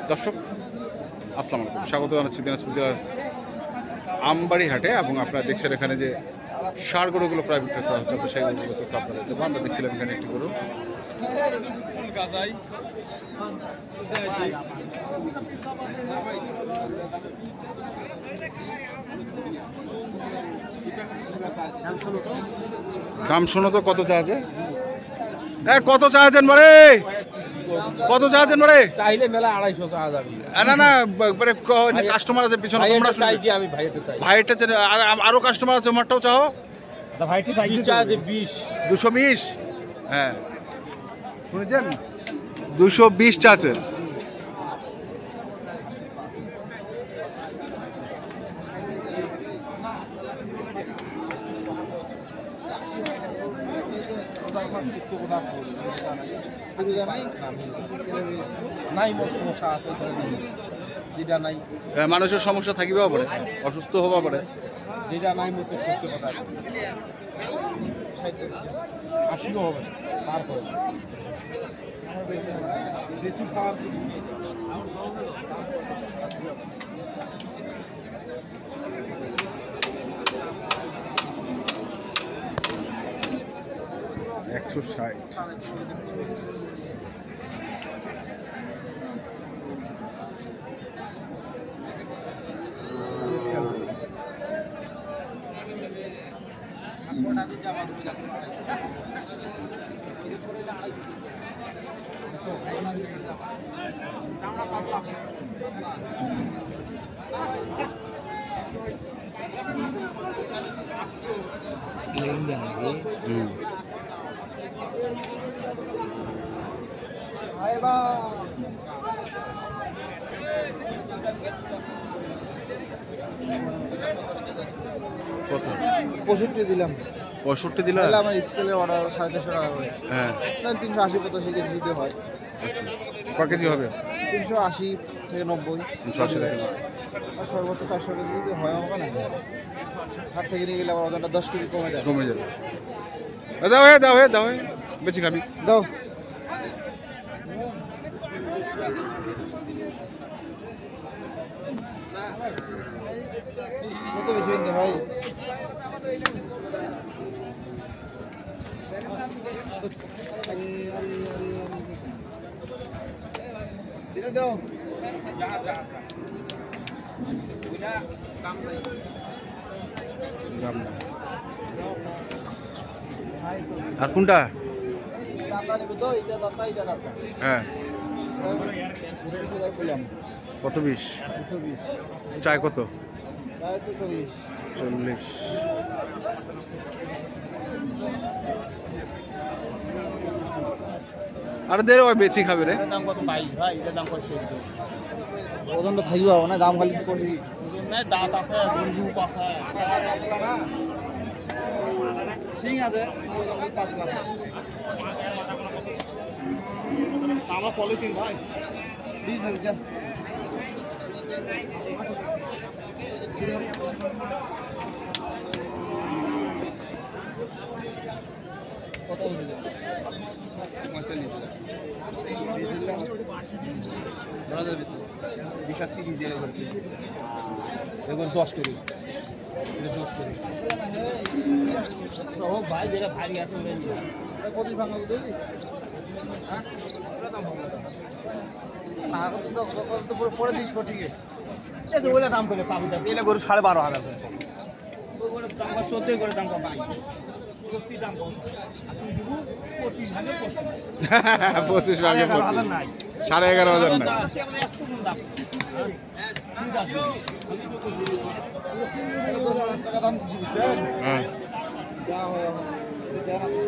দর্শক আসসালামু আলাইকুম, স্বাগত জানাচ্ছি দিনাজপুর জেলার আমবাড়ি হাটে। এবং আপনারা দেখছেন এখানে যে ষাঁড় গরুগুলো প্রায় বিক্রি করা হচ্ছে, সেই গরুগুলো তো আপনারা দেবো। আমরা দেখছিলাম এখানে একটি গরু, দাম শোনো তো কত চাচ্ছে, কত চাচ্ছেন বলে, কত চাচ্ছেন বলে? চাইলে মেলা 250 টাকা যাবে না না, মানে কাস্টমার আছে পিছনে, তোমরা চাইছি আমি ভাইটা চাই, ভাইটা আর আরো কাস্টমার আছে, আমারটাও চাও। ভাইটি চাইছি চাইছে 20 220, হ্যাঁ শুনেছেন, 220 চাচ্ছে। মানুষের সমস্যা থাকিবেও পারে, অসুস্থ হওয়া পারে, যেটা নাই মতো করতে পারে 80 হবে তারপরে বেশি খাওয়ার 160। কত? 65 দিলাম। 65 দিলাম। আমার স্কেলের অর্ডার 450 টাকা করে। হ্যাঁ, 380-85 কেজি দিতে হয়। আচ্ছা, কত কেজি হবে? 380 থেকে 90। 380 থেকে আর সর্বোচ্চ 400 কেজি দিতে হয় আমাকে না। 60 থেকে নিয়ে গেলে আবার ওজনটা 10 কেজি কমে যায়। কমে যাবে। দাও হে, দাও হে, দাও হে, বেশি খাবি দাও। কত বেশি দিতে ভাই? দিলে দাও। আর কোনটা? হ্যাঁ, কত? 20। চায় কত? 40। আর দের ওই বেশি খাবে রে। দাম কত? 22 ভাই, এর দাম কত? ওজনটা থাকবে না, দাম খালি করি না। দাঁত আছে, গরু আছে, সিং আছে, ওজনটা পাতলা। আমরা পলিথিন ভাই 20 ধরে যা। কত হলো? 45। ধরা যাবে তো 20-30 দিয়ে করতে। এবার 10 করি, এটা 10 করি। ও ভাই যেটা ভারী আছে ওই নিয়ে 25 ভাঙাবো তুই। হ্যাঁ, ওটা দাম হবে না। কত তো কত তো পরে দিস ঠিক আছে। এই যে ওইটা দাম করে পাবি, এলে গরু 12,500 করে। ওই গরুর দাম 14 করে, দাম পাই 30 দাম কম। আপনি দিব 25 ভাগে 25 ভাগে 25 নাই, 11,500 নাই। 100 গুণ দাম। টাকা দাম দিচ্ছি বুঝছেন? হ্যাঁ, যা হয় আমার দেন আপনি।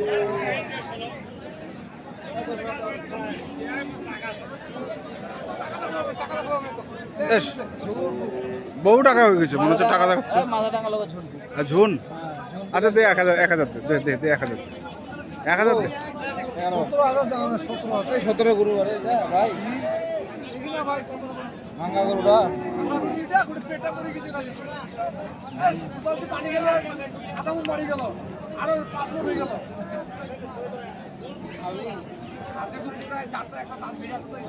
বহু টাকা হয়ে গেছে, মনে হচ্ছে টাকা দেখাচ্ছে। মাথা টাকা লগা ঝুন। ঝুন, আচ্ছা দে 1000, 1000 দে, দে দে 1000 দে, 1000 দে। 17 গরু আরে ভাই, ভাঙা গরুটা পেটটা পড়ে গেছে, পানি গেল, আধা মন বাড়ি গেল, আরো 5 মন হয়ে গেল।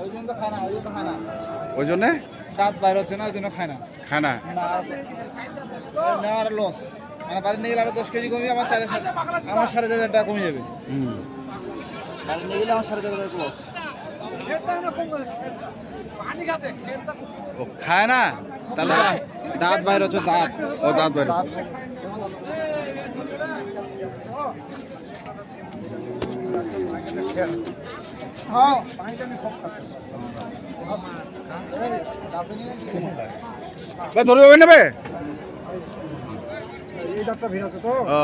ওই জন্য তো খায় না, ওই জন্য খায় না, ওই জন্যে দাঁত বাইর হচ্ছে না, ওই জন্য খায় না। খায় না। নেওয়ার লস, মানে বাড়ি নিয়ে গেলে আরো 10 কেজি কমে আমার 4,500 টাকা কমে যাবে। বাড়ি নিয়ে গেলে আমার 4,500 লস। ও খায় না তাহলে দাঁত বাইর হচ্ছে, দাঁত। ও দাঁত বাইর হচ্ছে। হ্যাঁ ভাই ধরে যাবে নেবে এই দাঁতটা ভিড় আছে তো, ও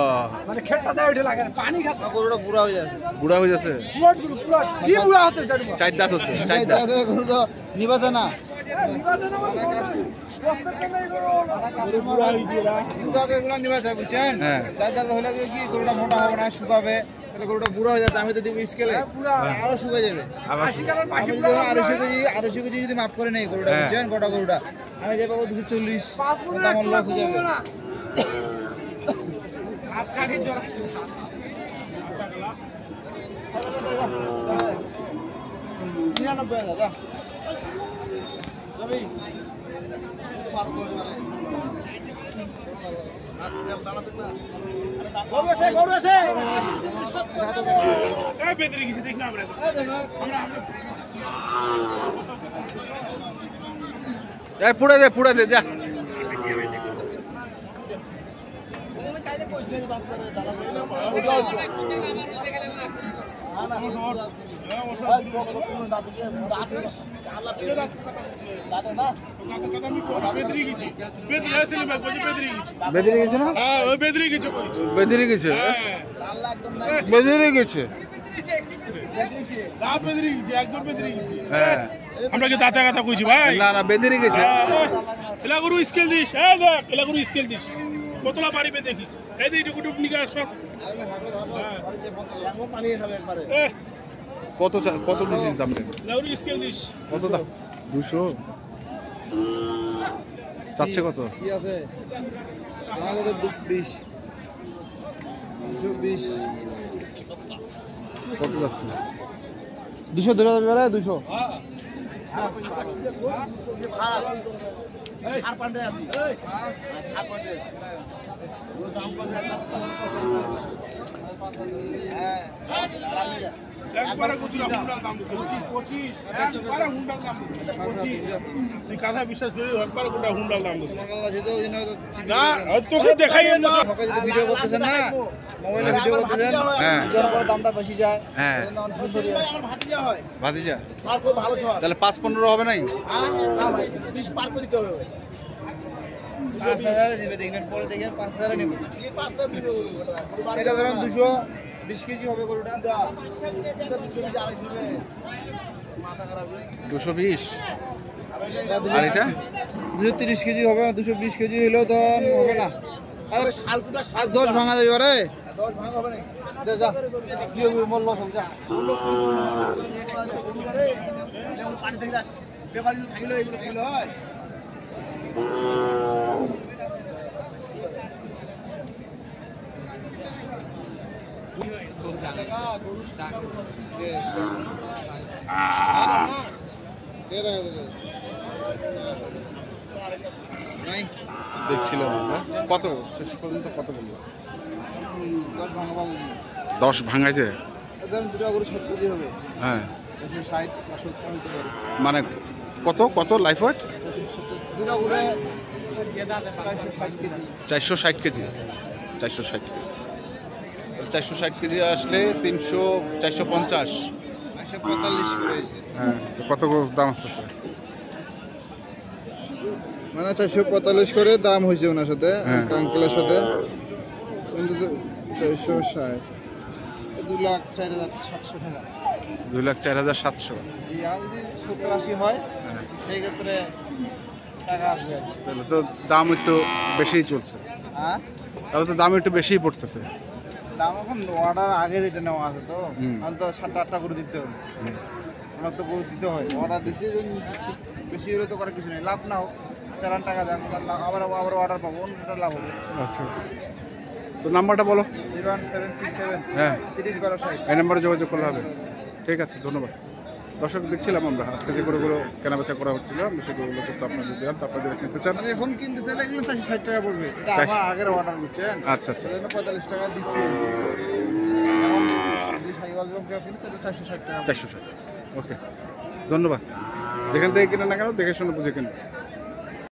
মানে খেটটা যায় ওঠে লাগে, পানি খাচ্ছে, গরুটা বুড়া হয়ে যাচ্ছে। বুড়া হয়ে যাচ্ছে। পুরো পুরো কি বুড়া হচ্ছে? চার দাঁত হচ্ছে, চার দাঁত। গরু তো নিবাসে না, বুঝছেন? হ্যাঁ। চার দাঁত হলে কি গরুটা মোটা হবে না, শুকাবে, তাহলে গরুটা বুড়া হয়ে যাচ্ছে। আমি তো দিব স্কেলে, আরো শুকিয়ে যাবে। আবার আমি যদি 250 কেজি যদি মাপ করে নেই গরুটা, হ্যাঁ। বুঝছেন, গোটা গরুটা আমি যে পাবো 240, আমার লস হয়ে যাবে। পুড়ে দে যা। বেদিরে গেছে না? বেদিরে গেছে, বেদিরে গেছে। হ্যাঁ, আমরা কি দাঁতা কথা কইছি ভাই? না না বেদিরে গেছে। এলা গরু স্কেল দিস, হ্যাঁ দেখ এলা গরু স্কেল দিস, কতলা পারিবে দেখিস। এই দিকে টুকুটুক নিকা সব কত দিছিস দাম? এলা গরু স্কেল দিস। কত দাম? 200 চাচ্ছে। কত কি আছে? আমাদের তো 20, 220, কত যাচ্ছে? 200 ধরে যাবে রে, 200। একবারে গুছিয়ে হুন্ডার দাম দিছে 25 একবারে হুন্ডার দাম দিছে 25। তুই কথা বিশ্বাস করি, একবারে গোটা হুন্ডার দাম দিছে না। তোকে দেখাই না, সকালে যদি ভিডিও করতেছেন না, মোবাইলে ভিডিও করতেছেন, হ্যাঁ। ভিডিওর পরে দামটা বেশি যায়। হ্যাঁ, ভাতিজা তাহলে 5-15 হবে নাই? 5,000 দিবে, দেখবেন পরে দেখেন 5,000 নিব। এটা ধরেন 220 কেজি হবে গরুটা। 220। আর এটা 230 কেজি হবে না, 220 কেজি হলেও তো হবে না। আর 10 ভাঙা যাবে রে, 10 ভাঙা হবে না। যা কি হবে, মোর লস হবে, যা। পানি থেকে আসছে, পেপার যদি থাকিলে এগুলো থাকিলে হয়। দেখছিলাম আমরা। কত শেষ পর্যন্ত কত বললো? 10 ভাঙা 10 ভাঙাইতে। ধরেন দুটো গরু 7 কেজি হবে, হ্যাঁ, 160 বা 70 হতে পারে। মানে কত লাইফ ওয়েট? দুটো গরু 460 কেজি। 460 কেজি। 460 কেজি 460 কেজি আসলে 450। 145 করে হয়েছে। হ্যাঁ, তো কত দাম আসতেছে? মানে 445 করে দাম হয়েছে ওনার সাথে, হ্যাঁ। আঙ্কেলের সাথে। কিন্তু 460, 2,04,700 টাকা। 2,04,700। এই আর যদি 70-80 হয়, হ্যাঁ, সেই ক্ষেত্রে টাকা আসবে। তাহলে তো দাম একটু বেশিই চলছে। হ্যাঁ, তাহলে তো দাম একটু বেশিই পড়তেছে। দাম এখন অর্ডার আগের এটা নেওয়া আছে তো, হুম। আমি তো 7-8টা করে দিতে হবে। আমার তো গরু দিতে হয়, অর্ডার দিচ্ছি, দিচ্ছি। বেশি হলে তো করার কিছু নেই, লাভ না হোক, চালান টাকা যাক, আবার অর্ডার পাবো, অন্যটা লাভ হবে। আচ্ছা, তো নাম্বারটা বলো। 01767 হ্যাঁ, সিরিজ 1260। এই নাম্বারে যোগাযোগ করলে হবে। ঠিক আছে, ধন্যবাদ। দর্শক, দেখছিলাম আমরা আজকে যে গরুগুলো কেনাবেচা করা হচ্ছিল, আমরা সেই গরুগুলো কিন্তু আপনাদের দিলাম। তো আপনারা যারা কিনতে চান, মানে এখন কিনতে চাইলে এগুলো 460 টাকা পড়বে। এটা 460 আমার আগের অর্ডার, বুঝছেন? আচ্ছা আচ্ছা, সেজন্য 45 টাকা দিচ্ছি। এখন যদি সাইওয়াল জমকে কিনে তাহলে 460 টাকা। 460। ওকে, ধন্যবাদ। যেখান থেকে কিনে না কেন দেখে শুনে বুঝে কিনবে।